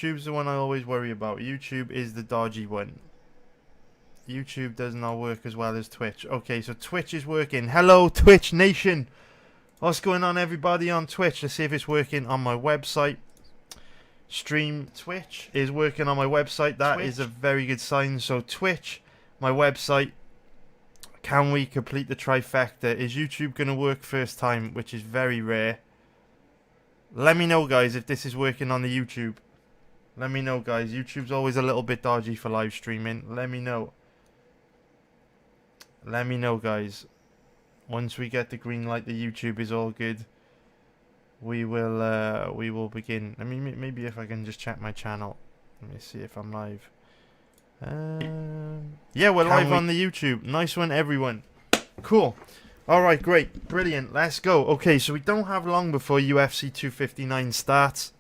YouTube's the one I always worry about. YouTube is the dodgy one. YouTube does not work as well as Twitch. Okay, so Twitch is working. Hello, Twitch Nation. What's going on, everybody on Twitch? Let's see if it's working on my website. Stream Twitch is working on my website. That is a very good sign. So Twitch, my website. Can we complete the trifecta? Is YouTube going to work first time, which is very rare. Let me know, guys, if this is working on the YouTube. Let me know, guys. YouTube's always a little bit dodgy for live streaming. Let me know. Let me know, guys. Once we get the green light, the YouTube is all good. We will begin. I mean, maybe if I can just check my channel. Let me see if I'm live. Yeah, we're live on the YouTube. Nice one, everyone. Cool. Alright, great. Brilliant. Let's go. Okay, so we don't have long before UFC 259 starts.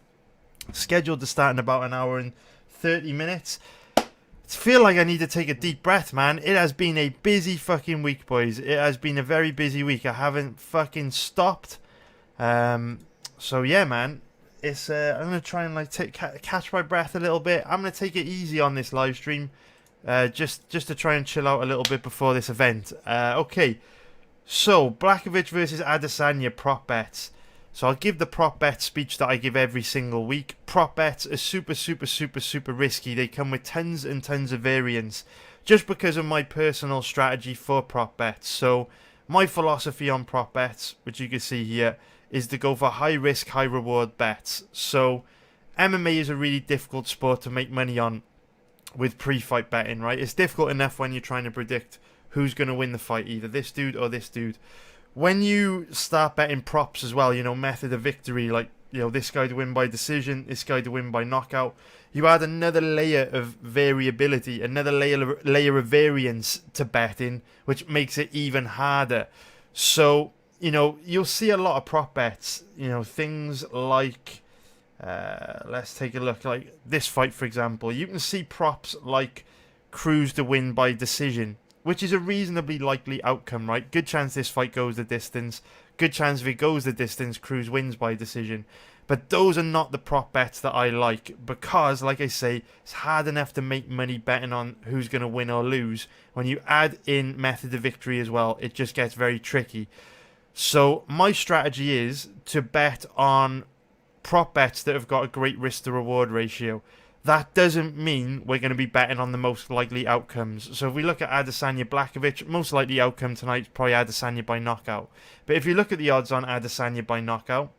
Scheduled to start in about an hour and 30 minutes. I feel like I need to take a deep breath, man. It has been a busy fucking week, boys. It has been a very busy week. I haven't fucking stopped. So yeah, man. It's I'm gonna try and like catch my breath a little bit. I'm gonna take it easy on this live stream, just to try and chill out a little bit before this event. Okay, so Blachowicz versus Adesanya prop bets. So I'll give the prop bet speech that I give every single week. Prop bets are super risky. They come with tons and tons of variance, just because of my personal strategy for prop bets. So my philosophy on prop bets, which you can see here, is to go for high risk, high reward bets. So MMA is a really difficult sport to make money on with pre-fight betting, right? It's difficult enough when you're trying to predict who's going to win the fight, either this dude or this dude. When you start betting props as well, you know, method of victory, like, you know, this guy to win by decision, this guy to win by knockout, you add another layer of variability, another layer of variance to betting, which makes it even harder. So, you know, you'll see a lot of prop bets, you know, things like, let's take a look, like this fight, for example. You can see props like Cruz to win by decision, which is a reasonably likely outcome, right? Good chance this fight goes the distance. Good chance if it goes the distance, Cruz wins by decision. But those are not the prop bets that I like, because, like I say, it's hard enough to make money betting on who's going to win or lose. When you add in method of victory as well, it just gets very tricky. So my strategy is to bet on prop bets that have got a great risk to reward ratio. That doesn't mean we're going to be betting on the most likely outcomes. So if we look at Adesanya Blachowicz, most likely outcome tonight is probably Adesanya by knockout. But if you look at the odds on Adesanya by knockout,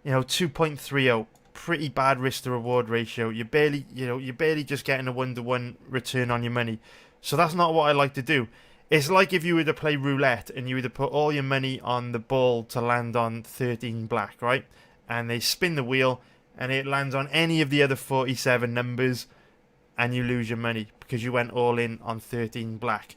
you know, 2.30, pretty bad risk to reward ratio. You're barely just getting a 1-to-1 return on your money. So that's not what I like to do. It's like if you were to play roulette and you were to put all your money on the ball to land on 13 black, right? And they spin the wheel and it lands on any of the other 47 numbers and you lose your money because you went all in on 13 black.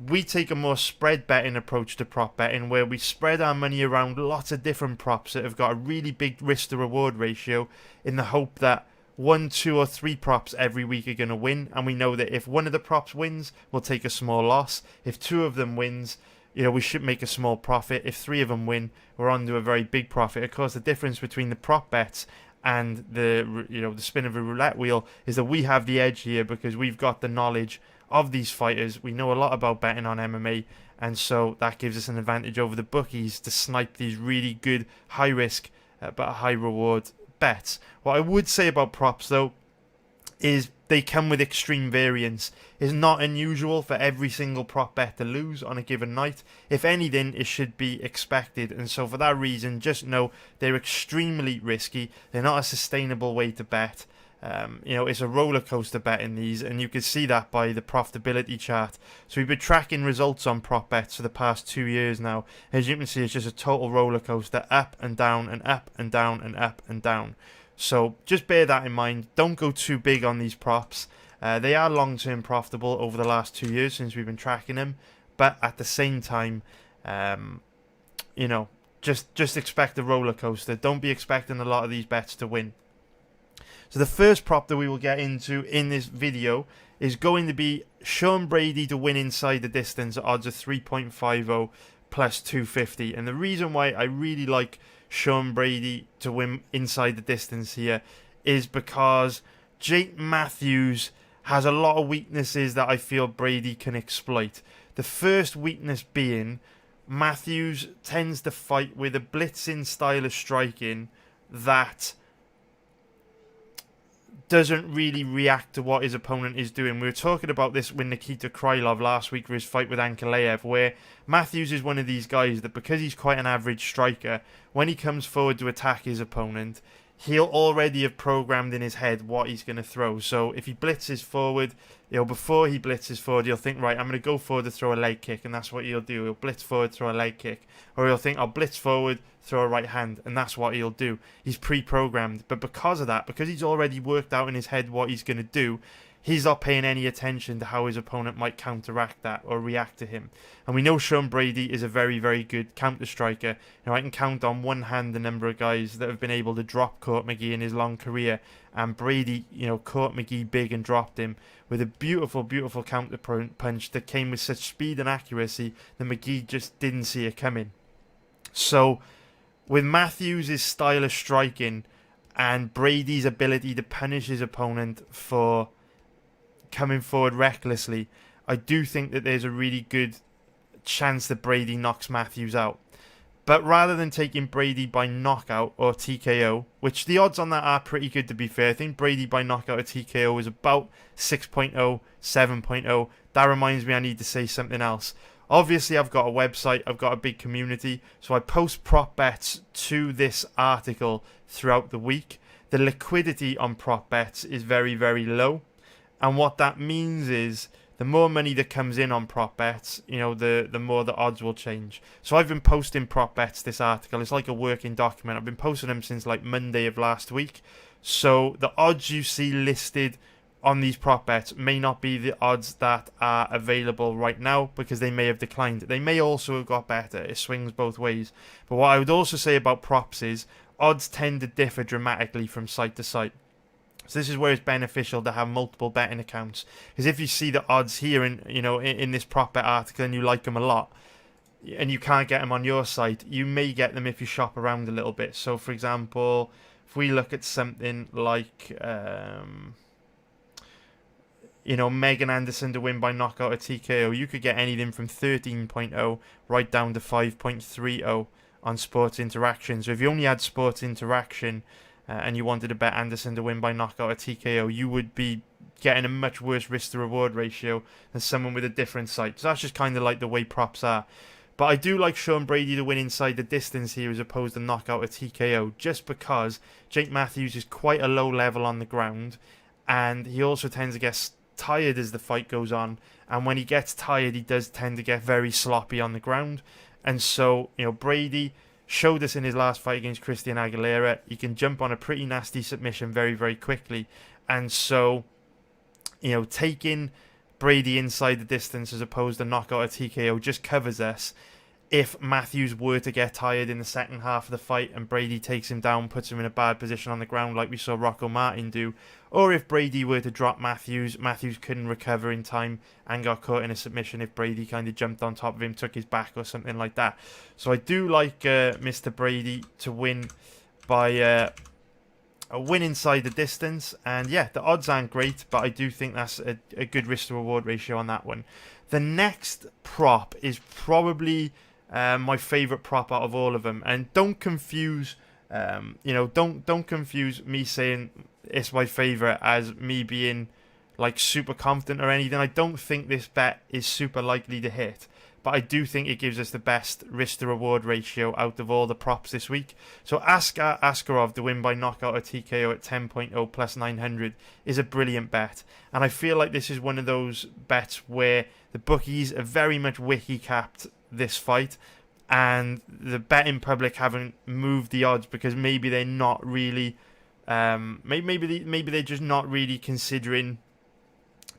We take a more spread betting approach to prop betting, where we spread our money around lots of different props that have got a really big risk to reward ratio, in the hope that 1, 2 or 3 props every week are going to win, and we know that if one of the props wins, we'll take a small loss. If 2 of them wins, you know, we should make a small profit. If 3 of them win, we're on to a very big profit. Of course, the difference between the prop bets and the spin of a roulette wheel is that we have the edge here because we've got the knowledge of these fighters. We know a lot about betting on MMA, and so that gives us an advantage over the bookies to snipe these really good high risk but high reward bets. What I would say about props, though, is they come with extreme variance. It's not unusual for every single prop bet to lose on a given night. If anything, it should be expected, and so for that reason, just know they're extremely risky. They're not a sustainable way to bet. You know, it's a roller coaster bet in these, and you can see that by the profitability chart. So we've been tracking results on prop bets for the past 2 years now. As you can see, it's just a total roller coaster, up and down and up and down and up and down. So just bear that in mind. Don't go too big on these props. They are long-term profitable over the last 2 years since we've been tracking them, but at the same time, you know, just expect a roller coaster. Don't be expecting a lot of these bets to win. So the first prop that we will get into in this video is going to be Sean Brady to win inside the distance at odds of 3.50 plus 250. And the reason why I really like Sean Brady to win inside the distance here is because Jake Matthews has a lot of weaknesses that I feel Brady can exploit. The first weakness being Matthews tends to fight with a blitzing style of striking that doesn't really react to what his opponent is doing. We were talking about this with Nikita Krylov last week for his fight with Ankalaev, where Matthews is one of these guys that, because he's quite an average striker, when he comes forward to attack his opponent, he'll already have programmed in his head what he's going to throw. So if he blitzes forward, before he blitzes forward, he'll think, right, I'm going to go forward to throw a leg kick, and that's what he'll do. He'll blitz forward, throw a leg kick. Or he'll think, I'll blitz forward, throw a right hand, and that's what he'll do. He's pre-programmed. But because of that, because he's already worked out in his head what he's going to do, he's not paying any attention to how his opponent might counteract that or react to him. And we know Sean Brady is a very, very good counter-striker. I can count on one hand the number of guys that have been able to drop Court McGee in his long career. And Brady, caught McGee big and dropped him with a beautiful, beautiful counter punch that came with such speed and accuracy that McGee just didn't see it coming. So, with Matthews' style of striking and Brady's ability to punish his opponent for coming forward recklessly, I do think that there's a really good chance that Brady knocks Matthews out. But rather than taking Brady by knockout or TKO, which the odds on that are pretty good to be fair, I think Brady by knockout or TKO is about 6.0, 7.0. That reminds me I need to say something else. Obviously, I've got a website, I've got a big community, so I post prop bets to this article throughout the week. The liquidity on prop bets is very, very low. And what that means is the more money that comes in on prop bets, the more the odds will change. So I've been posting prop bets, this article. It's like a working document. I've been posting them since like Monday of last week. So the odds you see listed on these prop bets may not be the odds that are available right now because they may have declined. They may also have got better. It swings both ways. But what I would also say about props is odds tend to differ dramatically from site to site. So this is where it's beneficial to have multiple betting accounts. Because if you see the odds here in this prop bet article and you like them a lot, and you can't get them on your site, you may get them if you shop around a little bit. So for example, if we look at something like Megan Anderson to win by knockout or TKO, you could get anything from 13.0 right down to 5.30 on Sports Interaction. So if you only had Sports Interaction and you wanted to bet Anderson to win by knockout or TKO, you would be getting a much worse risk to reward ratio than someone with a different site. So that's just kind of like the way props are. But I do like Sean Brady to win inside the distance here as opposed to knockout or TKO, just because Jake Matthews is quite a low level on the ground, and he also tends to get tired as the fight goes on, and when he gets tired he does tend to get very sloppy on the ground. And so Brady showed us in his last fight against Christian Aguilera he can jump on a pretty nasty submission very, very quickly. And so taking Brady inside the distance as opposed to knockout or TKO just covers us if Matthews were to get tired in the second half of the fight and Brady takes him down, puts him in a bad position on the ground like we saw Rocco Martin do. Or if Brady were to drop Matthews, Matthews couldn't recover in time and got caught in a submission if Brady kind of jumped on top of him, took his back or something like that. So I do like Mr. Brady to win by a win inside the distance. And yeah, the odds aren't great, but I do think that's a good risk to reward ratio on that one. The next prop is probably my favourite prop out of all of them. And don't confuse, don't confuse me saying it's my favourite as me being like super confident or anything. I don't think this bet is super likely to hit, but I do think it gives us the best risk to reward ratio out of all the props this week. So Askarov to win by knockout or TKO at 10.0 plus 900 is a brilliant bet. And I feel like this is one of those bets where the bookies are very much wiki capped this fight, and the betting public haven't moved the odds because maybe they're not really maybe they're just not really considering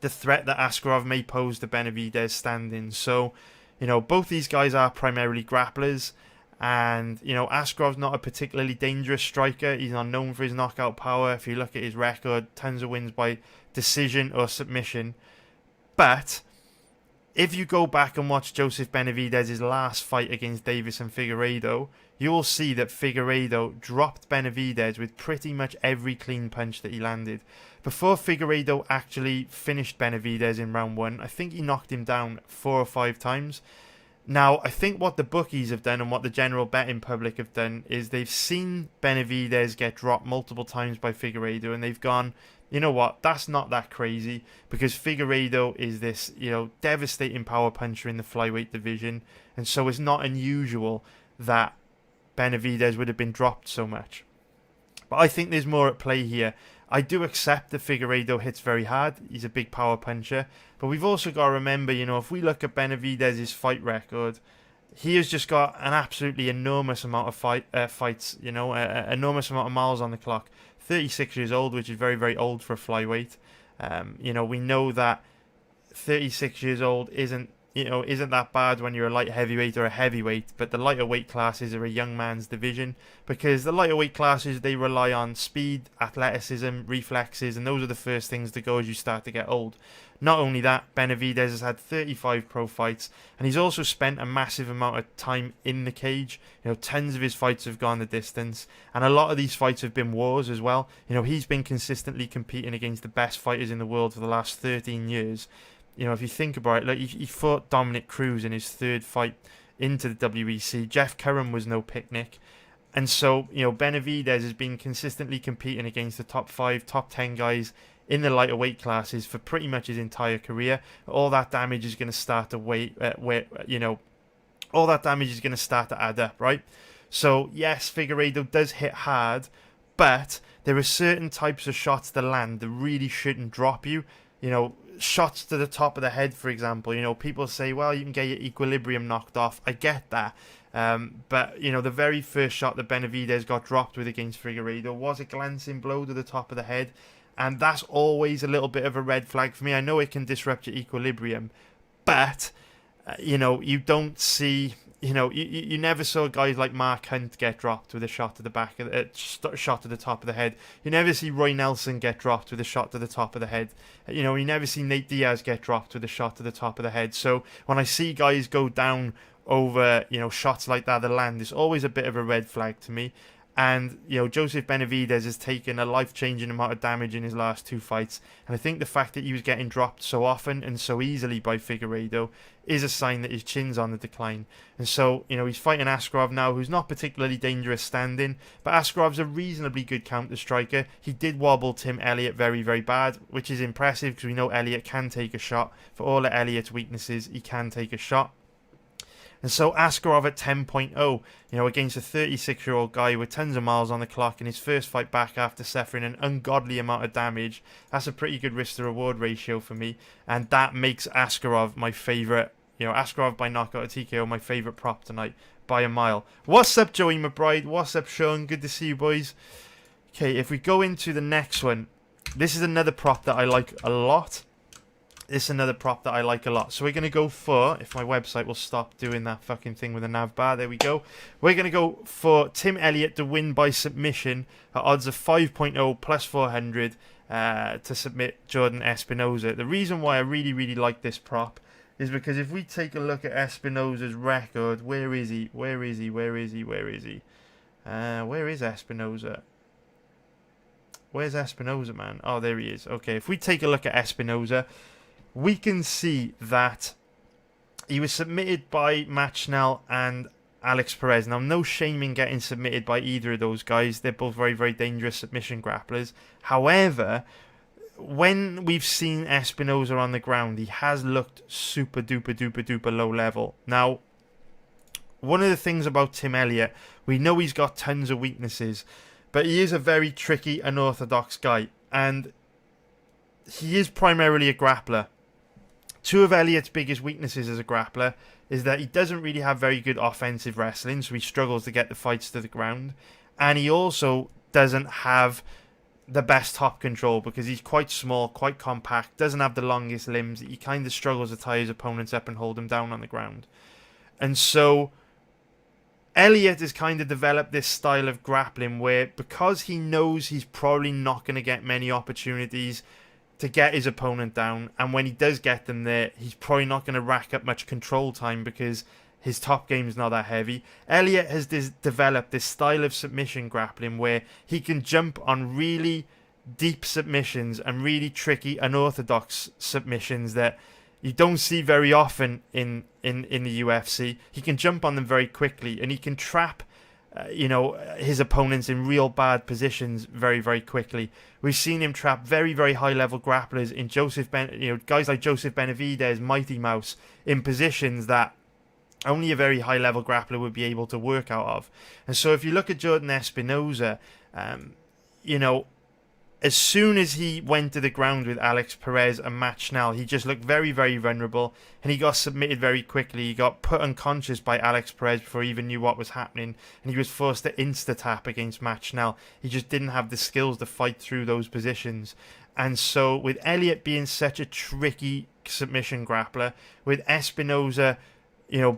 the threat that Askarov may pose to Benavidez standing. So both these guys are primarily grapplers, and Askarov's not a particularly dangerous striker. He's not known for his knockout power. If you look at his record, tons of wins by decision or submission. But if you go back and watch Joseph Benavidez' last fight against Davis and Figueiredo, you will see that Figueiredo dropped Benavidez with pretty much every clean punch that he landed. Before Figueiredo actually finished Benavidez in round 1, I think he knocked him down 4 or 5 times. Now, I think what the bookies have done and what the general betting public have done is they've seen Benavidez get dropped multiple times by Figueiredo, and they've gone, you know what, that's not that crazy, because Figueiredo is this, devastating power puncher in the flyweight division, and so it's not unusual that Benavidez would have been dropped so much. But I think there's more at play here. I do accept that Figueiredo hits very hard. He's a big power puncher. But we've also got to remember, if we look at Benavidez' fight record, he has just got an absolutely enormous amount of fights, enormous amount of miles on the clock. 36 years old, which is very, very old for a flyweight. We know that 36 years old isn't that bad when you're a light heavyweight or a heavyweight, but the lighter weight classes are a young man's division, because the lighter weight classes, they rely on speed, athleticism, reflexes, and those are the first things to go as you start to get old. Not only that, Benavidez has had 35 pro fights, and he's also spent a massive amount of time in the cage. Tons of his fights have gone the distance, and a lot of these fights have been wars as well. He's been consistently competing against the best fighters in the world for the last 13 years. If you think about it, like he fought Dominic Cruz in his 3rd fight into the WEC. Jeff Curran was no picnic. And so, Benavidez has been consistently competing against the top 5, top 10 guys in the lighter weight classes for pretty much his entire career. All that damage is going to start to all that damage is going to start to add up, right? So, yes, Figueiredo does hit hard, but there are certain types of shots to land that really shouldn't drop you. Shots to the top of the head, for example. People say, well, you can get your equilibrium knocked off. I get that. But, the very first shot that Benavidez got dropped with against Figueiredo was a glancing blow to the top of the head. And that's always a little bit of a red flag for me. I know it can disrupt your equilibrium, but, you don't see... you never saw guys like Mark Hunt get dropped with a shot to the back, shot to the top of the head. You never see Roy Nelson get dropped with a shot to the top of the head. You never see Nate Diaz get dropped with a shot to the top of the head. So when I see guys go down over, shots like that land, it's always a bit of a red flag to me. And, Joseph Benavidez has taken a life-changing amount of damage in his last 2 fights. And I think the fact that he was getting dropped so often and so easily by Figueiredo is a sign that his chin's on the decline. And so, he's fighting Askarov now, who's not particularly dangerous standing. But Askarov's a reasonably good counter-striker. He did wobble Tim Elliott very, very bad, which is impressive because we know Elliott can take a shot. For all of Elliott's weaknesses, he can take a shot. And so Askarov at 10.0, against a 36-year-old guy with tons of miles on the clock in his first fight back after suffering an ungodly amount of damage, that's a pretty good risk-to-reward ratio for me. And that makes Askarov my favourite, Askarov by knockout or TKO, my favourite prop tonight by a mile. What's up, Joey McBride? What's up, Sean? Good to see you, boys. Okay, if we go into the next one, this is another prop that I like a lot. So we're going to go for, if my website will stop doing that fucking thing with the nav bar, there we go. We're going to go for Tim Elliott to win by submission at odds of 5.0 plus 400 to submit Jordan Espinoza. The reason why I really, really like this prop is because if we take a look at Espinoza's record, where is he? Where is Espinoza? Where's Espinoza, man? Oh, there he is. Okay, if we take a look at Espinoza, we can see that he was submitted by Matt Schnell and Alex Perez. Now, no shame in getting submitted by either of those guys. They're both very, very dangerous submission grapplers. However, when we've seen Espinoza on the ground, he has looked super duper duper duper low level. Now, one of the things about Tim Elliott, we know he's got tons of weaknesses, but he is a very tricky, unorthodox guy, and he is primarily a grappler. 2 of Elliott's biggest weaknesses as a grappler is that he doesn't really have very good offensive wrestling, so he struggles to get the fights to the ground. And he also doesn't have the best top control because he's quite small, quite compact, doesn't have the longest limbs. He kind of struggles to tie his opponents up and hold them down on the ground. And so Elliott has kind of developed this style of grappling where, because he knows he's probably not going to get many opportunities, to get his opponent down, and when he does get them there, he's probably not going to rack up much control time because his top game is not that heavy. Elliott has developed this style of submission grappling where he can jump on really deep submissions and really tricky, unorthodox submissions that you don't see very often in the UFC. He can jump on them very quickly, and he can trap his opponents in real bad positions very, very quickly. We've seen him trap very, very high level grapplers in guys like Joseph Benavidez, Mighty Mouse, in positions that only a very high level grappler would be able to work out of. And so if you look at Jordan Espinoza, as soon as he went to the ground with Alex Perez and Matt Schnell, he just looked very, very vulnerable, and he got submitted very quickly. He got put unconscious by Alex Perez before he even knew what was happening, and he was forced to insta-tap against Matt Schnell. He just didn't have the skills to fight through those positions. And so with Elliott being such a tricky submission grappler, with Espinoza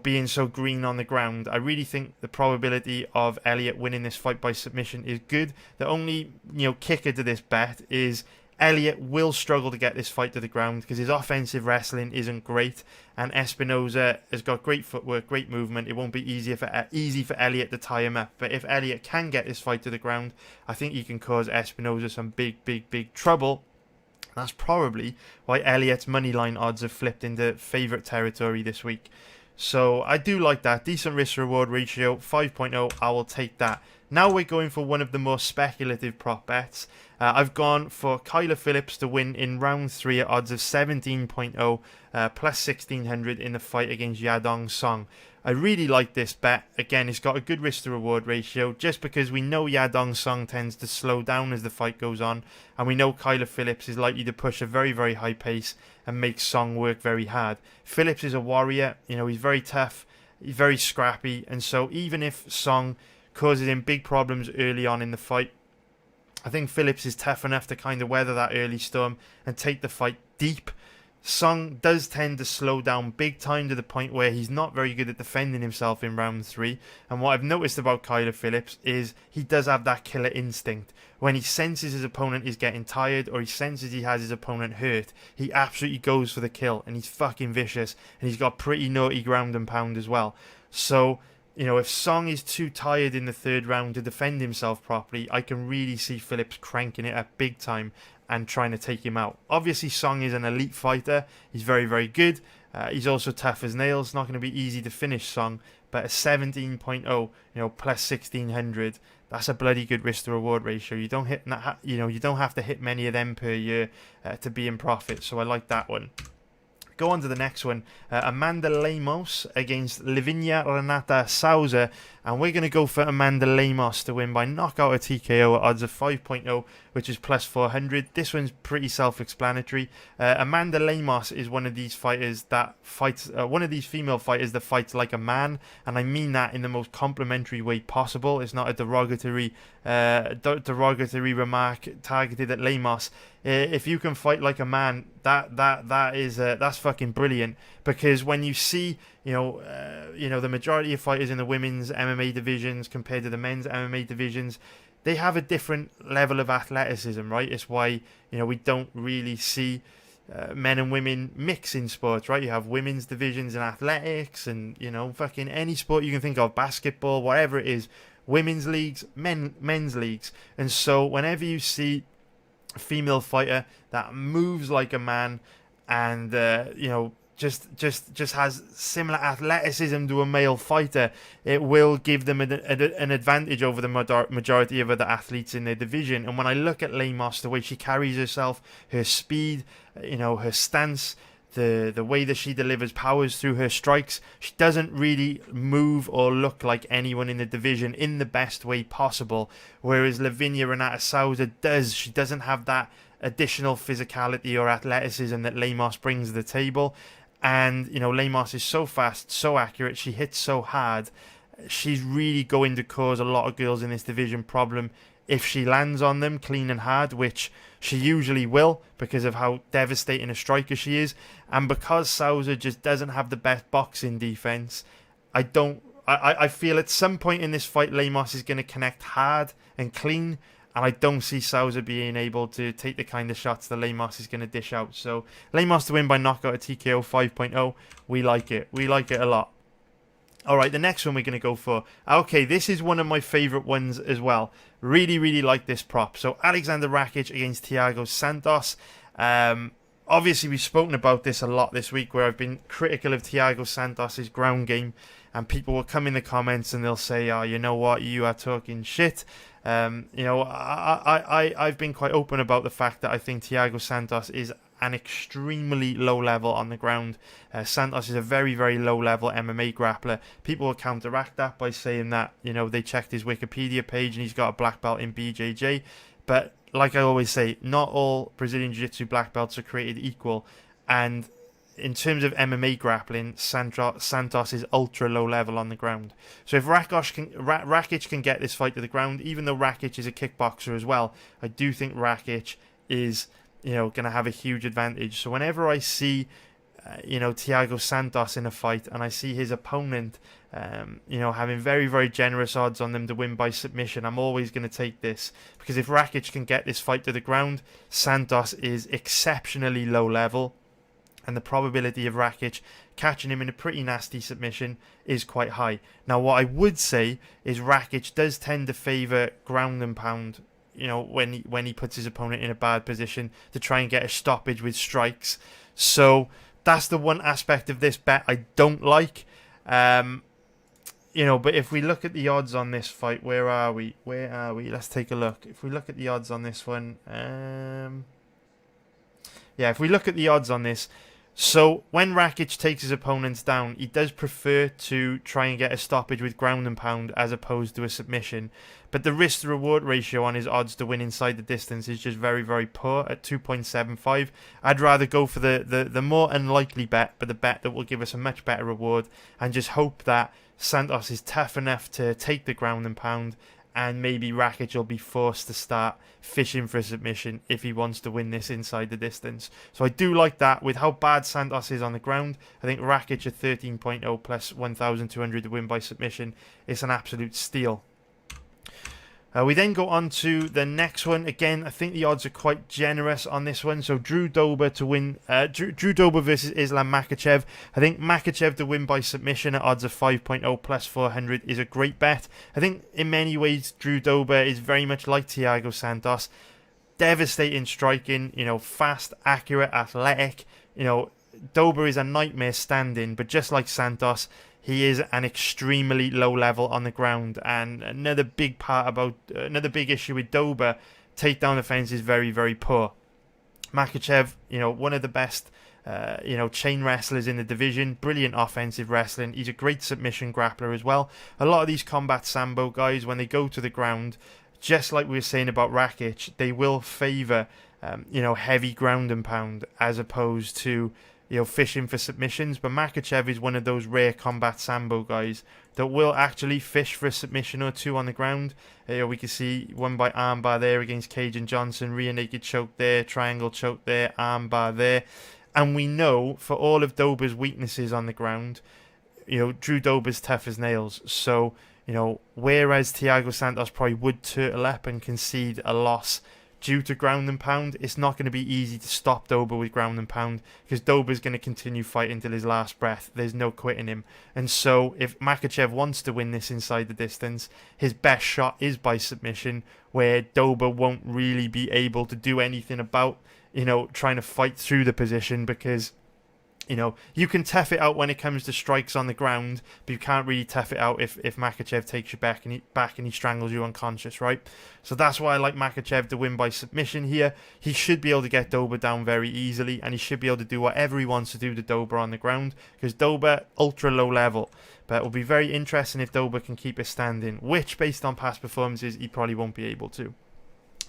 being so green on the ground, I really think the probability of Elliott winning this fight by submission is good. The only, kicker to this bet is Elliott will struggle to get this fight to the ground because his offensive wrestling isn't great, and Espinoza has got great footwork, great movement. It won't be easy for Elliott to tie him up. But if Elliott can get this fight to the ground, I think he can cause Espinoza some big, big, big trouble. That's probably why Elliott's moneyline odds have flipped into favourite territory this week. So I do like that. Decent risk-reward ratio, 5.0. I will take that. Now we're going for one of the more speculative prop bets. I've gone for Kyler Phillips to win in round 3 at odds of 17.0, plus 1600 in the fight against Yadong Song. I really like this bet. Again, it's got a good risk-to-reward ratio just because we know Yadong Song tends to slow down as the fight goes on, and we know Kyler Phillips is likely to push a very, very high pace and make Song work very hard. Phillips is a warrior. He's very tough, he's very scrappy, and so even if Song causes him big problems early on in the fight, I think Phillips is tough enough to kind of weather that early storm and take the fight deep. Song does tend to slow down big time to the point where he's not very good at defending himself in round 3. And what I've noticed about Kyler Phillips is he does have that killer instinct. When he senses his opponent is getting tired or he senses he has his opponent hurt, he absolutely goes for the kill, and he's fucking vicious, and he's got pretty naughty ground and pound as well. So, if Song is too tired in the 3rd round to defend himself properly, I can really see Phillips cranking it up big time and trying to take him out. Obviously, Song is an elite fighter. He's very, very good. He's also tough as nails. It's not going to be easy to finish Song, but a 17.0, plus 1600, that's a bloody good risk to reward ratio. You don't have to hit many of them per year to be in profit. So I like that one. Go on to the next one. Amanda Lemos against Lavinia Renata Souza. And we're going to go for Amanda Lemos to win by knockout or TKO at odds of 5.0, which is plus 400. This one's pretty self-explanatory. Amanda Lemos is one of these fighters that fights, one of these female fighters that fights like a man, and I mean that in the most complimentary way possible. It's not a derogatory remark targeted at Lemos. If you can fight like a man, that's fucking brilliant. Because when you see, the majority of fighters in the women's MMA divisions compared to the men's MMA divisions, they have a different level of athleticism, right? It's why, we don't really see men and women mix in sports, right? You have women's divisions in athletics and, fucking any sport you can think of, basketball, whatever it is, women's leagues, men's leagues. And so whenever you see a female fighter that moves like a man and, just has similar athleticism to a male fighter, it will give them an advantage over the majority of other athletes in their division. And when I look at Lemos, the way she carries herself, her speed, her stance, the way that she delivers powers through her strikes, she doesn't really move or look like anyone in the division in the best way possible. Whereas Lavinia Renata Souza does. She doesn't have that additional physicality or athleticism that Lemos brings to the table. And, Lemos is so fast, so accurate, she hits so hard. She's really going to cause a lot of girls in this division problem if she lands on them clean and hard, which she usually will because of how devastating a striker she is. And because Souza just doesn't have the best boxing defense, I feel at some point in this fight, Lemos is going to connect hard and clean, And I don't see Souza being able to take the kind of shots that Lemos is going to dish out. So Lemos to win by knockout at TKO 5.0. We like it. We like it a lot. All right, the next one we're going to go for. Okay, this is one of my favorite ones as well. Really, really like this prop. So Alexander Rakic against Thiago Santos. Obviously, we've spoken about this a lot this week, where I've been critical of Thiago Santos' ground game. And people will come in the comments and they'll say, oh, you know what, you are talking shit. I've been quite open about the fact that I think Thiago Santos is an extremely low level on the ground. Santos is a very, very low level MMA grappler. People will counteract that by saying that, they checked his Wikipedia page and he's got a black belt in BJJ. But like I always say, not all Brazilian Jiu-Jitsu black belts are created equal. And in terms of MMA grappling, Santos is ultra low level on the ground. So if Rakic can get this fight to the ground, even though Rakic is a kickboxer as well, I do think Rakic is going to have a huge advantage. So whenever I see Thiago Santos in a fight and I see his opponent having very, very generous odds on them to win by submission, I'm always going to take this, because if Rakic can get this fight to the ground, Santos is exceptionally low level, and the probability of Rakic catching him in a pretty nasty submission is quite high. Now, what I would say is Rakic does tend to favour ground and pound, when he puts his opponent in a bad position to try and get a stoppage with strikes. So that's the one aspect of this bet I don't like. But if we look at the odds on this fight, where are we? Let's take a look. If we look at the odds on this one, if we look at the odds on this, so when Rakic takes his opponents down, he does prefer to try and get a stoppage with ground and pound as opposed to a submission. But the risk to reward ratio on his odds to win inside the distance is just very, very poor at 2.75. I'd rather go for the more unlikely bet, but the bet that will give us a much better reward, and just hope that Santos is tough enough to take the ground and pound, and maybe Rakic will be forced to start fishing for a submission if he wants to win this inside the distance. So I do like that. With how bad Santos is on the ground, I think Rakic at 13.0 plus 1,200 to win by submission is an absolute steal. We then go on to the next one. Again, I think the odds are quite generous on this one. So Drew Dober to win. Drew Dober versus Islam Makhachev. I think Makhachev to win by submission at odds of 5.0 plus 400 is a great bet. I think in many ways Drew Dober is very much like Thiago Santos. Devastating striking, fast, accurate, athletic. Dober is a nightmare standing, but just like Santos, he is an extremely low level on the ground. And another big issue with Dober, takedown defense is very, very poor. Makhachev, one of the best, chain wrestlers in the division. Brilliant offensive wrestling. He's a great submission grappler as well. A lot of these combat sambo guys, when they go to the ground, just like we were saying about Rakic, they will favour, heavy ground and pound as opposed to fishing for submissions. But Makhachev is one of those rare combat sambo guys that will actually fish for a submission or two on the ground. We can see one by armbar there against Cajun Johnson, rear naked choke there, triangle choke there, armbar there. And we know for all of Dober's weaknesses on the ground, Drew Dober's tough as nails. So, whereas Thiago Santos probably would turtle up and concede a loss due to ground and pound, it's not going to be easy to stop Dober with ground and pound, because Dober's going to continue fighting till his last breath. There's no quitting him. And so if Makhachev wants to win this inside the distance, his best shot is by submission, where Dober won't really be able to do anything about, trying to fight through the position, because you can tough it out when it comes to strikes on the ground, but you can't really tough it out if Makhachev takes you back and he strangles you unconscious, right? So that's why I like Makhachev to win by submission here. He should be able to get Dober down very easily, and he should be able to do whatever he wants to do to Dober on the ground, because Dober, ultra low level. But it will be very interesting if Dober can keep it standing, which, based on past performances, he probably won't be able to.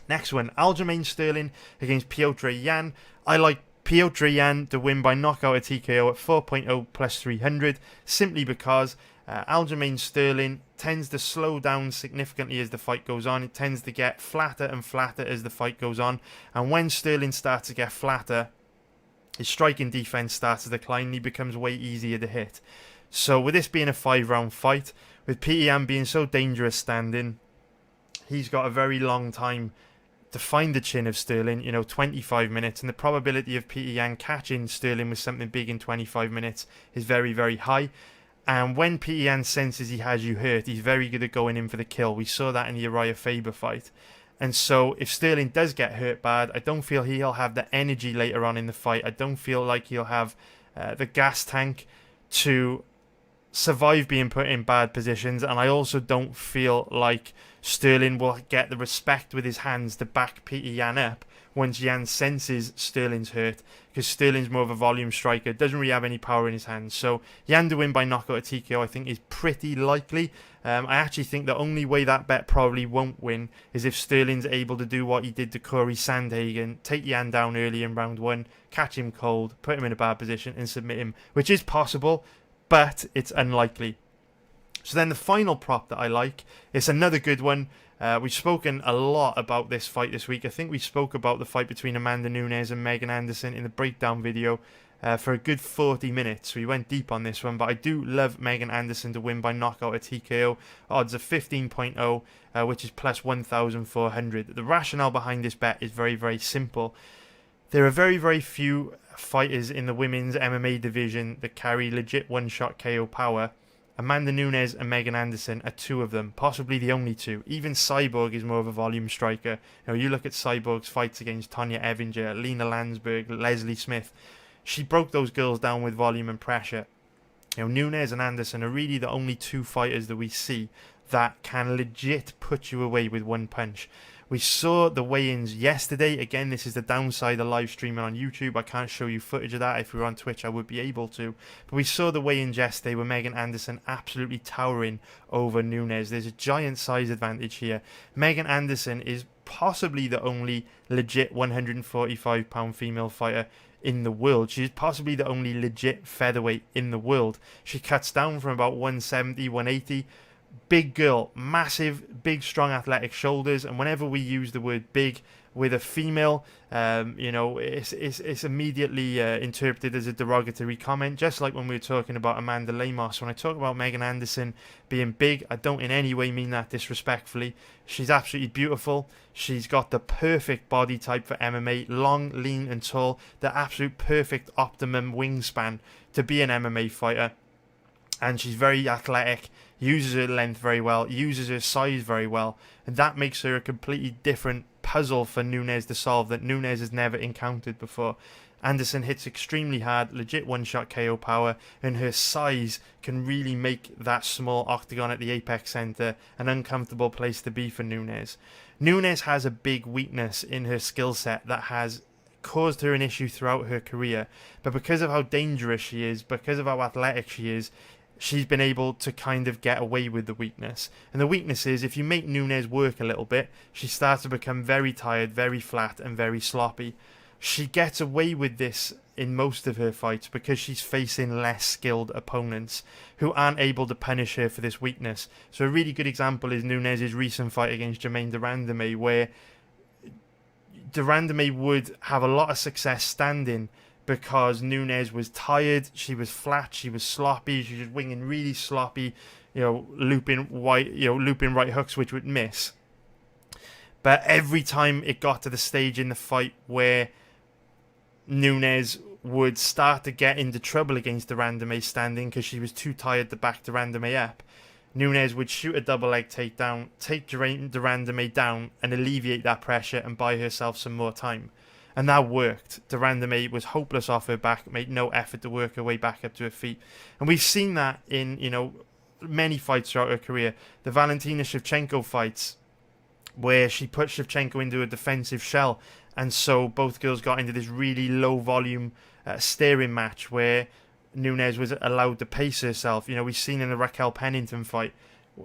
Next one, Aljamain Sterling against Piotr Jan. I like Piotr Jan to win by knockout at TKO at 4.0 plus 300, simply because Aljamain Sterling tends to slow down significantly as the fight goes on. It tends to get flatter and flatter as the fight goes on. And when Sterling starts to get flatter, his striking defense starts to decline and he becomes way easier to hit. So with this being a 5-round fight, with P.E.M. being so dangerous standing, he's got a very long time to find the chin of Sterling, 25 minutes, and the probability of Peter Yan catching Sterling with something big in 25 minutes is very, very high. And when Peter Yan senses he has you hurt, he's very good at going in for the kill. We saw that in the Uriah Faber fight. And so if Sterling does get hurt bad, I don't feel he'll have the energy later on in the fight. I don't feel like he'll have the gas tank to survive being put in bad positions, and I also don't feel like Sterling will get the respect with his hands to back Peter Yan up once Yan senses Sterling's hurt, because Sterling's more of a volume striker, doesn't really have any power in his hands. So Yan to win by knockout or TKO I think is pretty likely. I actually think the only way that bet probably won't win is if Sterling's able to do what he did to Corey Sandhagen, take Yan down early in round 1, catch him cold, put him in a bad position and submit him, which is possible, but it's unlikely. So then the final prop that I like, it's another good one. We've spoken a lot about this fight this week. I think we spoke about the fight between Amanda Nunes and Megan Anderson in the breakdown video for a good 40 minutes. We went deep on this one, but I do love Megan Anderson to win by knockout or TKO. Odds of 15.0, which is plus 1,400. The rationale behind this bet is very, very simple. There are very, very few fighters in the women's MMA division that carry legit one-shot KO power. Amanda Nunes and Megan Anderson are two of them, possibly the only two. Even Cyborg is more of a volume striker. You look at Cyborg's fights against Tonya Evinger, Lena Landsberg, Leslie Smith. She broke those girls down with volume and pressure. Nunes and Anderson are really the only two fighters that we see that can legit put you away with one punch. We saw the weigh-ins yesterday. Again, this is the downside of live streaming on YouTube. I can't show you footage of that. If we were on Twitch, I would be able to. But we saw the weigh-ins yesterday with Megan Anderson absolutely towering over Nunes. There's a giant size advantage here. Megan Anderson is possibly the only legit 145-pound female fighter in the world. She's possibly the only legit featherweight in the world. She cuts down from about 170, 180. Big girl, massive, big, strong, athletic shoulders, and whenever we use the word big with a female, it's immediately interpreted as a derogatory comment, just like when we were talking about Amanda Lemos. When I talk about Megan Anderson being big, I don't in any way mean that disrespectfully. She's absolutely beautiful. She's got the perfect body type for MMA, long, lean, and tall, the absolute perfect optimum wingspan to be an MMA fighter. And she's very athletic, uses her length very well, uses her size very well, and that makes her a completely different puzzle for Nunes to solve that Nunes has never encountered before. Anderson hits extremely hard, legit one-shot KO power, and her size can really make that small octagon at the Apex Center an uncomfortable place to be for Nunes. Nunes has a big weakness in her skill set that has caused her an issue throughout her career, but because of how dangerous she is, because of how athletic she is, she's been able to kind of get away with the weakness. And the weakness is, if you make Nunes work a little bit, she starts to become very tired, very flat, and very sloppy. She gets away with this in most of her fights because she's facing less skilled opponents who aren't able to punish her for this weakness. So a really good example is Nunes' recent fight against Germaine de Randamie, where de Randamie would have a lot of success standing because Nunes was tired, she was flat, she was sloppy, she was winging really sloppy, looping right hooks which would miss. But every time it got to the stage in the fight where Nunes would start to get into trouble against de Randamie standing because she was too tired to back de Randamie up, Nunes would shoot a double leg takedown, take de Randamie down and alleviate that pressure and buy herself some more time. And that worked. De Randamie was hopeless off her back, made no effort to work her way back up to her feet. And we've seen that in, many fights throughout her career. The Valentina Shevchenko fights, where she put Shevchenko into a defensive shell. And so both girls got into this really low volume staring match where Nunes was allowed to pace herself. We've seen in the Raquel Pennington fight,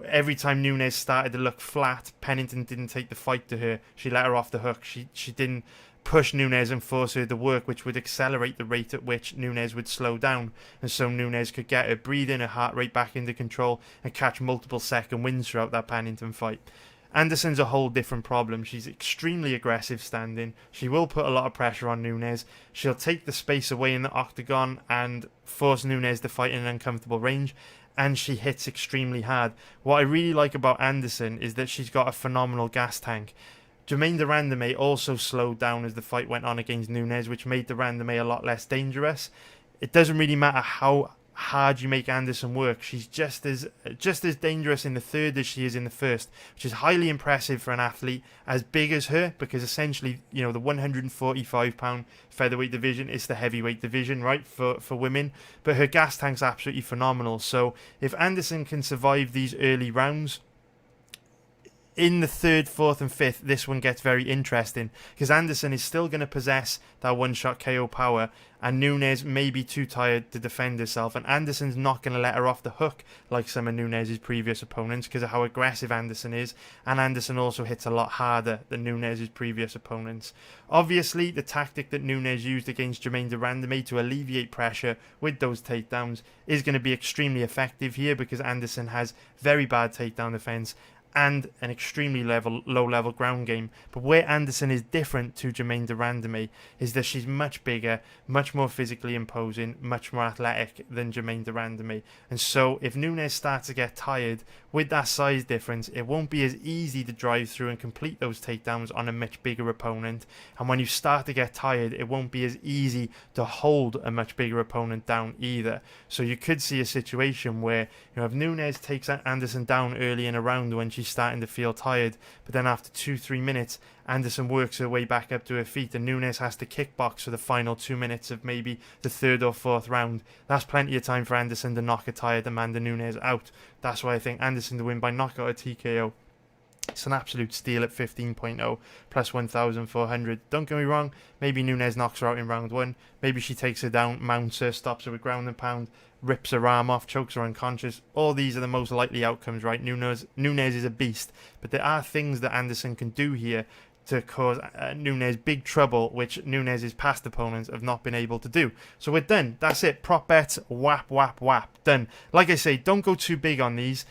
every time Nunes started to look flat, Pennington didn't take the fight to her. She let her off the hook. She didn't push Nunes and force her to work, which would accelerate the rate at which Nunes would slow down, and so Nunes could get her breathing, her heart rate back into control, and catch multiple second wins throughout that Pennington fight. Anderson's a whole different problem. She's extremely aggressive standing. She will put a lot of pressure on Nunes. She'll take the space away in the octagon and force Nunes to fight in an uncomfortable range. and she hits extremely hard. What I really like about Anderson is that she's got a phenomenal gas tank. Germaine de Randamie also slowed down as the fight went on against Nunes, which made de Randamie a lot less dangerous. It doesn't really matter how hard you make Anderson work. She's just as dangerous in the third as she is in the first, which is highly impressive for an athlete as big as her, because essentially, the 145-pound featherweight division is the heavyweight division, right, for women. But her gas tank's absolutely phenomenal. So if Anderson can survive these early rounds, in the third, fourth, and fifth, this one gets very interesting, because Anderson is still going to possess that one-shot KO power, and Nunes may be too tired to defend herself, and Anderson's not going to let her off the hook like some of Nunes' previous opponents because of how aggressive Anderson is, and Anderson also hits a lot harder than Nunes' previous opponents. Obviously, the tactic that Nunes used against Germaine de Randamie to alleviate pressure with those takedowns is going to be extremely effective here, because Anderson has very bad takedown defense and an extremely low-level ground game. But where Anderson is different to Germaine de Randamie is that she's much bigger, much more physically imposing, much more athletic than Germaine de Randamie. And so if Nunes starts to get tired with that size difference, it won't be as easy to drive through and complete those takedowns on a much bigger opponent. And when you start to get tired, it won't be as easy to hold a much bigger opponent down either. So you could see a situation where, if Nunes takes Anderson down early in a round when she's starting to feel tired, but then after 2-3 minutes Anderson works her way back up to her feet and Nunes has to kickbox for the final 2 minutes of maybe the third or fourth round, that's plenty of time for Anderson to knock a tired Amanda Nunes out. That's why I think Anderson to win by knockout or TKO, it's an absolute steal at 15.0 plus 1,400. Don't get me wrong, maybe Nunes knocks her out in round one, maybe she takes her down, mounts her, stops her with ground and pound, rips her arm off, chokes her unconscious. All these are the most likely outcomes, right? Nunes is a beast, but there are things that Anderson can do here to cause Nunes big trouble, which Nunes' past opponents have not been able to do. So we're done. That's it. Prop bets, whap, whap, whap. Done. Like I say, don't go too big on these.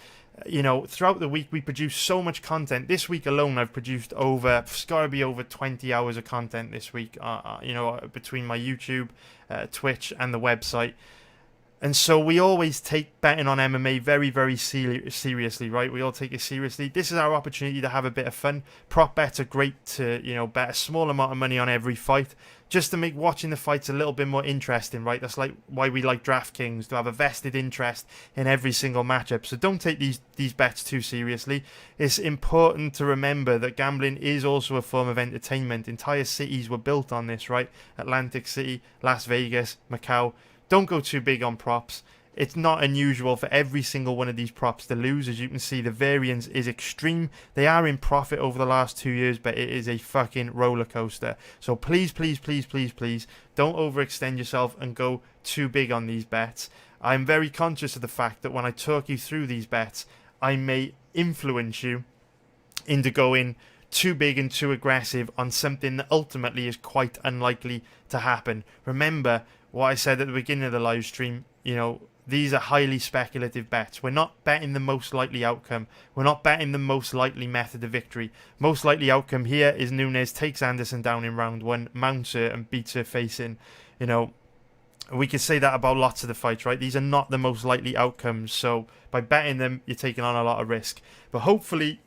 Throughout the week we produce so much content. This week alone I've produced it's got to be over 20 hours of content this week, between my YouTube, Twitch and the website. And so we always take betting on MMA very, very seriously, right? We all take it seriously. This is our opportunity to have a bit of fun. Prop bets are great to, bet a small amount of money on every fight, just to make watching the fights a little bit more interesting, right? That's like why we like DraftKings, to have a vested interest in every single matchup. So don't take these bets too seriously. It's important to remember that gambling is also a form of entertainment. Entire cities were built on this, right? Atlantic City, Las Vegas, Macau. Don't go too big on props. It's not unusual for every single one of these props to lose. As you can see, the variance is extreme. They are in profit over the last 2 years, but it is a fucking roller coaster. So please, please, please, please, please, don't overextend yourself and go too big on these bets. I'm very conscious of the fact that when I talk you through these bets, I may influence you into going too big and too aggressive on something that ultimately is quite unlikely to happen. Remember what I said at the beginning of the live stream, these are highly speculative bets. We're not betting the most likely outcome. We're not betting the most likely method of victory. Most likely outcome here is Nunes takes Anderson down in round one, mounts her and beats her face in. We could say that about lots of the fights, right? These are not the most likely outcomes. So by betting them, you're taking on a lot of risk. But hopefully,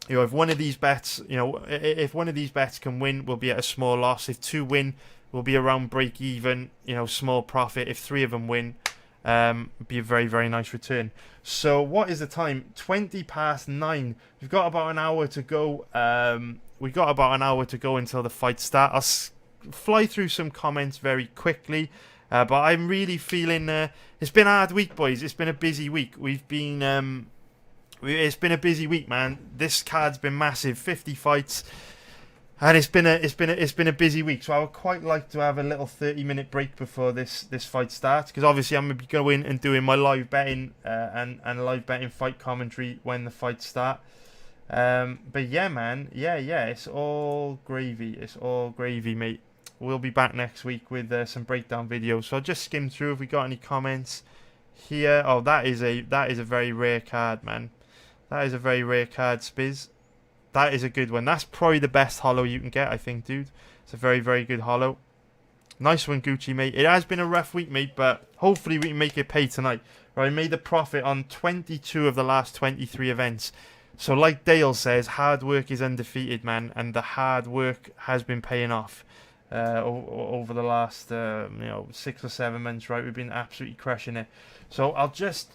if one of these bets, if one of these bets can win, we'll be at a small loss. If two win, we'll be around break even, small profit. If three of them win, be a very, very nice return. So what is the time? 9:20. We've got about an hour to go. We've got about an hour to go until the fight start. I'll fly through some comments very quickly. But I'm really feeling, it's been a hard week, boys. It's been a busy week. It's been a busy week, man. This card's been massive, 50 fights. And it's been a busy week, so I would quite like to have a little 30-minute break before this fight starts, because obviously I'm going to be going and doing my live betting and live betting fight commentary when the fights start. But yeah, man, yeah, it's all gravy. It's all gravy, mate. We'll be back next week with some breakdown videos. So I'll just skim through if we got any comments here. Oh, that is a very rare card, man. That is a very rare card, Spiz. That is a good one. That's probably the best hollow you can get, I think, dude. It's a very, very good hollow. Nice one, Gucci, mate. It has been a rough week, mate, but hopefully we can make it pay tonight. Right, I made a profit on 22 of the last 23 events. So like Dale says, hard work is undefeated, man, and the hard work has been paying off over the last 6 or 7 months, right? We've been absolutely crushing it. So I'll just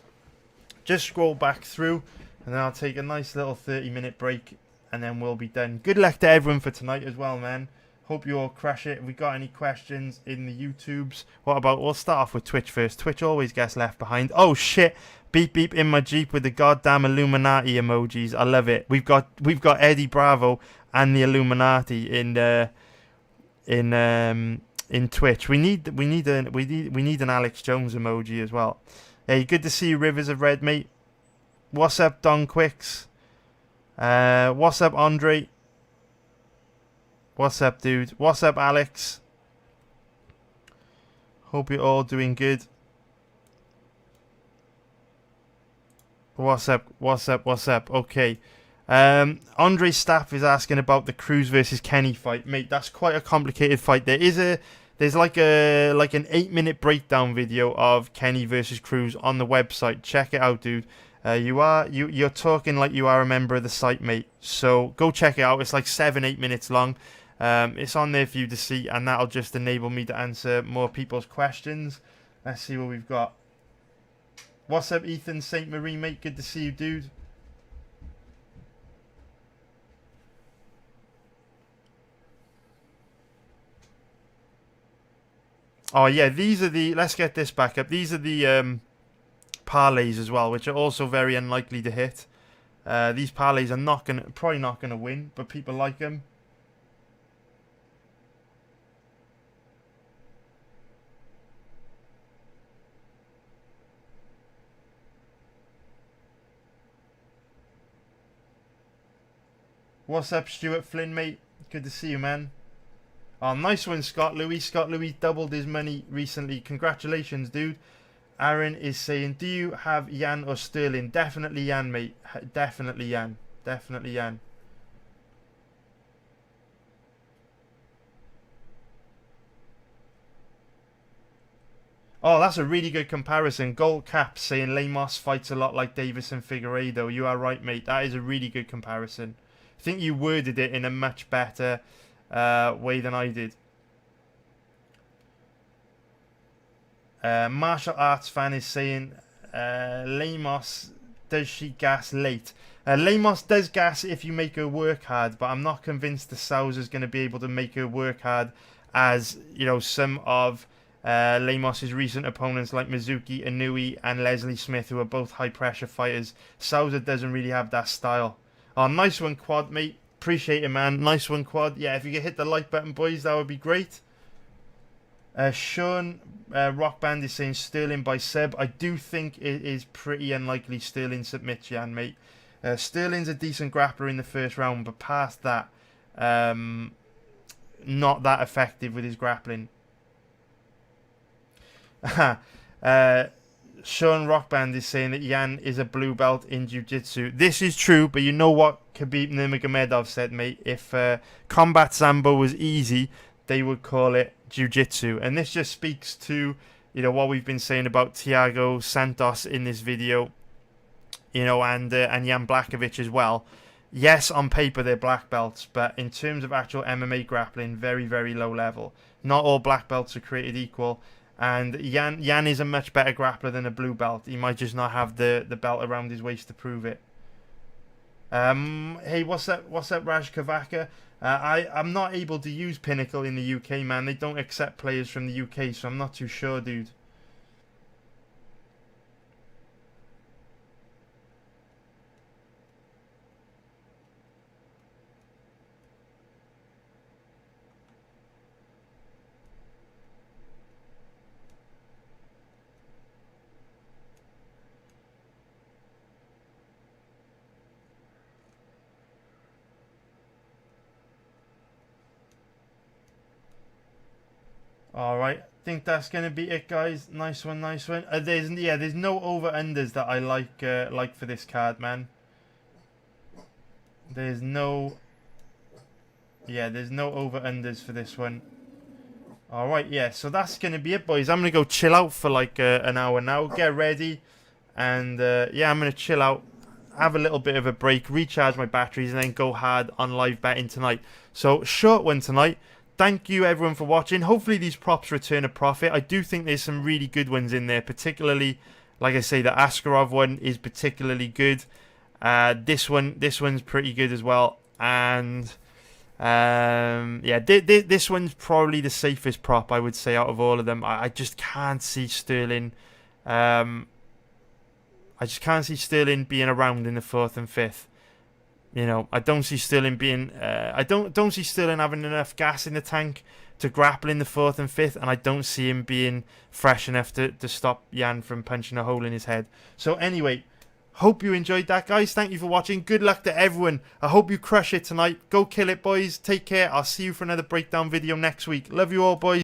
scroll back through, and then I'll take a nice little 30-minute break, and then we'll be done. Good luck to everyone for tonight as well, man. Hope you all crush it. If we got any questions in the YouTubes, we'll start off with Twitch first. Twitch always gets left behind. Oh shit. Beep beep in my Jeep with the goddamn Illuminati emojis. I love it. We've got Eddie Bravo and the Illuminati in Twitch. We need an Alex Jones emoji as well. Hey, good to see you, Rivers of Red, mate. What's up, Don Quicks? What's up, Andre? What's up, dude? What's up, Alex? Hope you're all doing good. What's up? What's up? What's up? Okay. Andre Staff is asking about the Cruz versus Kenny fight, mate. That's quite a complicated fight. There's like an 8-minute breakdown video of Kenny versus Cruz on the website. Check it out, dude. You're talking like you are a member of the site, mate. So go check it out. It's like 7-8 minutes long. It's on there for you to see, and that'll just enable me to answer more people's questions. Let's see what we've got. What's up, Ethan St. Marie, mate? Good to see you, dude. Oh yeah, these are the. Let's get this back up. These are the parlays as well, which are also very unlikely to hit. These parlays are probably not gonna win, but people like them. What's up, Stuart Flynn, mate? Good to see you, man. Oh, nice one, Scott Louis. Scott Louis doubled his money recently. Congratulations, dude. Aaron is saying, do you have Jan or Sterling? Definitely Jan, mate. Definitely Jan. Definitely Jan. Oh, that's a really good comparison. Gold Cap saying Lemos fights a lot like Davis and Figueiredo. You are right, mate. That is a really good comparison. I think you worded it in a much better way than I did. Martial arts fan is saying Lemos, does she gas late? Lemos does gas if you make her work hard, but I'm not convinced the Souza is going to be able to make her work hard as, you know, some of Lemos' recent opponents like Mizuki, Inui and Leslie Smith, who are both high pressure fighters. Souza doesn't really have that style. Oh, nice one, Quad, mate. Appreciate it, man. Nice one, Quad. Yeah, if you could hit the like button, boys, that would be great. Sean Rock Band is saying Sterling by Seb. I do think it is pretty unlikely Sterling submits Jan, mate. Sterling's a decent grappler in the first round, but past that, not that effective with his grappling. Sean Rockband is saying that Jan is a blue belt in jiu-jitsu. This is true, but you know what Khabib Nurmagomedov said, mate? If combat sambo was easy, they would call it jiu-jitsu. And this just speaks to, you know, what we've been saying about Thiago Santos in this video, you know, and Jan Blachowicz as well. Yes, on paper they're black belts, but in terms of actual MMA grappling, very, very low level. Not all black belts are created equal. And Jan is a much better grappler than a blue belt. He might just not have the belt around his waist to prove it. Hey, what's up, Raj Kavaka? I'm not able to use Pinnacle in the UK, man. They don't accept players from the UK, so I'm not too sure, dude. Alright, I think that's going to be it, guys. Nice one, nice one. There's no over-unders that I like for this card, man. There's no over-unders for this one. Alright, yeah, so that's going to be it, boys. I'm going to go chill out for like an hour now, get ready, and yeah, I'm going to chill out, have a little bit of a break, recharge my batteries, and then go hard on live betting tonight. So, short one tonight. Thank you, everyone, for watching. Hopefully, these props return a profit. I do think there's some really good ones in there, particularly, like I say, the Askarov one is particularly good. This one's pretty good as well, and yeah, this one's probably the safest prop, I would say, out of all of them. I just can't see Sterling. I just can't see Sterling being around in the 4th and 5th. You know, I don't see Sterling being. I don't see Sterling having enough gas in the tank to grapple in the 4th and 5th, and I don't see him being fresh enough to stop Jan from punching a hole in his head. So anyway, hope you enjoyed that, guys. Thank you for watching. Good luck to everyone. I hope you crush it tonight. Go kill it, boys. Take care. I'll see you for another breakdown video next week. Love you all, boys.